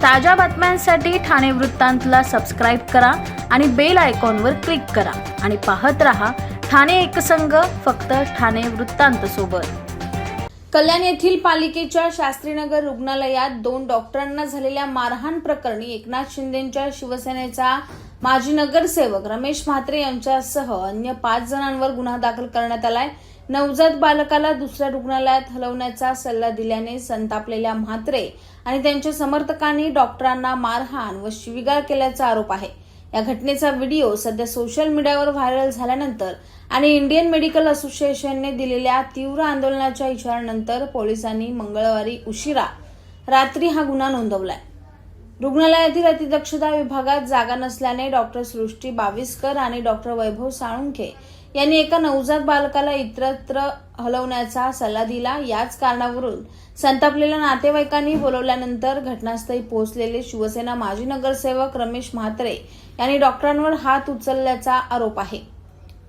ताज्या बातम्यांसाठी ठाणे वृत्तांतला सबस्क्राईब करा आणि बेल आयकॉनवर क्लिक करा आणि पाहत रहा ठाणे एकसंघ, फक्त ठाणे वृत्तांत सोबत। कल्याण येथील पालिकेच्या शास्त्रीनगर रुग्णालयात 2 डॉक्टरांना झालेल्या मारहाण प्रकरणी एकनाथ शिंदेंच्या शिवसेनेचा माजी नगरसेवक रमेश म्हात्रे यांच्यासह अन्य 5 जणांवर गुन्हा दाखल करण्यात आलाय। नवजात बालकाला दुसऱ्या रुग्णालयात हलवण्याचा सल्ला दिल्याने संतापलेल्या म्हात्रे आणि त्यांच्या समर्थकांनी डॉक्टरांना मारहाण व शिवीगाळ केल्याचा आरोप आहे। या घटनेचा व्हिडिओ सध्या सोशल मीडियावर व्हायरल झाल्यानंतर आणि इंडियन मेडिकल असोसिएशनने दिलेल्या तीव्र आंदोलनाच्या इशाऱ्यानंतर पोलिसांनी मंगळवारी उशिरा रात्री हा गुन्हा नोंदवलाय। रुग्णालयातील अतिदक्षता विभागात जागा नसल्याने डॉक्टर सृष्टी बाविस्कर आणि डॉक्टर वैभव साळुंखे यांनी एका नवजात बालकाला इतरत्र हलवण्याचा सल्ला दिला। याच कारणावरून संतापलेल्या नातेवाईकांनी बोलवल्यानंतर घटनास्थळी पोहोचलेले शिवसेना माजी नगरसेवक रमेश म्हात्रे यांनी डॉक्टरांवर हात उचलल्याचा आरोप आहे।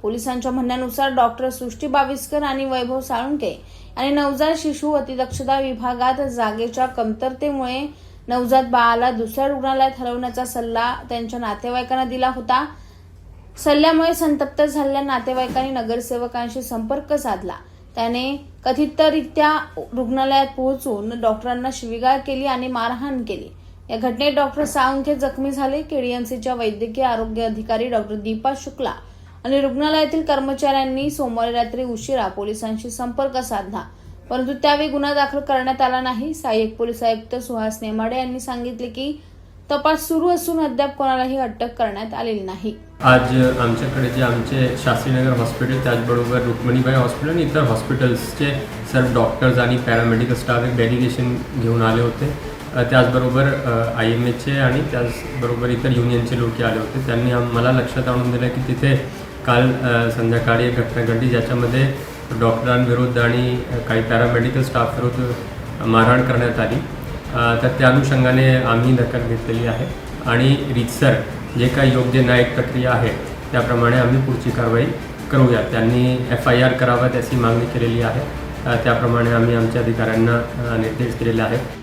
पोलिसांच्या म्हणण्यानुसार डॉक्टर सृष्टी बाविस्कर आणि वैभव साळुंखे यांनी नवजात शिशु अतिदक्षता विभागात जागेच्या कमतरतेमुळे नवजात बाळाला दुसऱ्या रुग्णालयात हलवण्याचा सल्ला त्यांच्या नातेवाईकांना दिला होता। सल्ल्यामुळे संतप्त झालेल्या नातेवाईकांनी नगरसेवकांशी संपर्क साधला। त्याने कथितरित्या रुग्णालयात पोहोचून डॉक्टरांना शिवीगाळ केली आणि मारहाण केली। या घटनेत डॉक्टर साळुंखे जखमी झाले। केडीएमसीच्या वैद्यकीय आरोग्य अधिकारी डॉक्टर दीपा शुक्ला आणि रुग्णालयातील कर्मचाऱ्यांनी सोमवारी रात्री उशिरा पोलिसांशी संपर्क साधला, परंतु त्यावेळी गुन्हा दाखल करण्यात आला नाही। सहाय्यक पोलीस आयुक्त सुहास नेमाडे यांनी सांगितले की तपास सुरू असून अद्याप कोणालाही अटक करण्यात आलेली नाही। आज आमच्याकडे जे आमचे शास्त्रीनगर हॉस्पिटल, त्याचबरोबर रुक्मिणीबाई हॉस्पिटल आणि इतर हॉस्पिटल्सचे सर्व डॉक्टर्स आणि पॅरामेडिकल स्टाफ एक डेलिगेशन घेऊन आले होते। त्याचबरोबर IMHचे आणि त्याचबरोबर इतर युनियनचे लोक आले होते। त्यांनी मला लक्षात आणून दिलं की तिथे काल संध्याकाळी एक घटना घडली, ज्याच्यामध्ये डॉक्टरांविरुद्ध आणि काही पॅरामेडिकल स्टाफ विरुद्ध मारहाण करण्यात आली। तर त्या अनुषंगाने आम्ही दखल घेतलेली आहे आणि रीतसर जे काही योग्य न्यायिक प्रक्रिया आहे त्याप्रमाणे आम्ही पुढची कारवाई करूया। त्यांनी FIR करावा त्याची मागणी केलेली आहे। त्याप्रमाणे आम्ही आमच्या अधिकाऱ्यांना निर्देश दिलेले आहेत।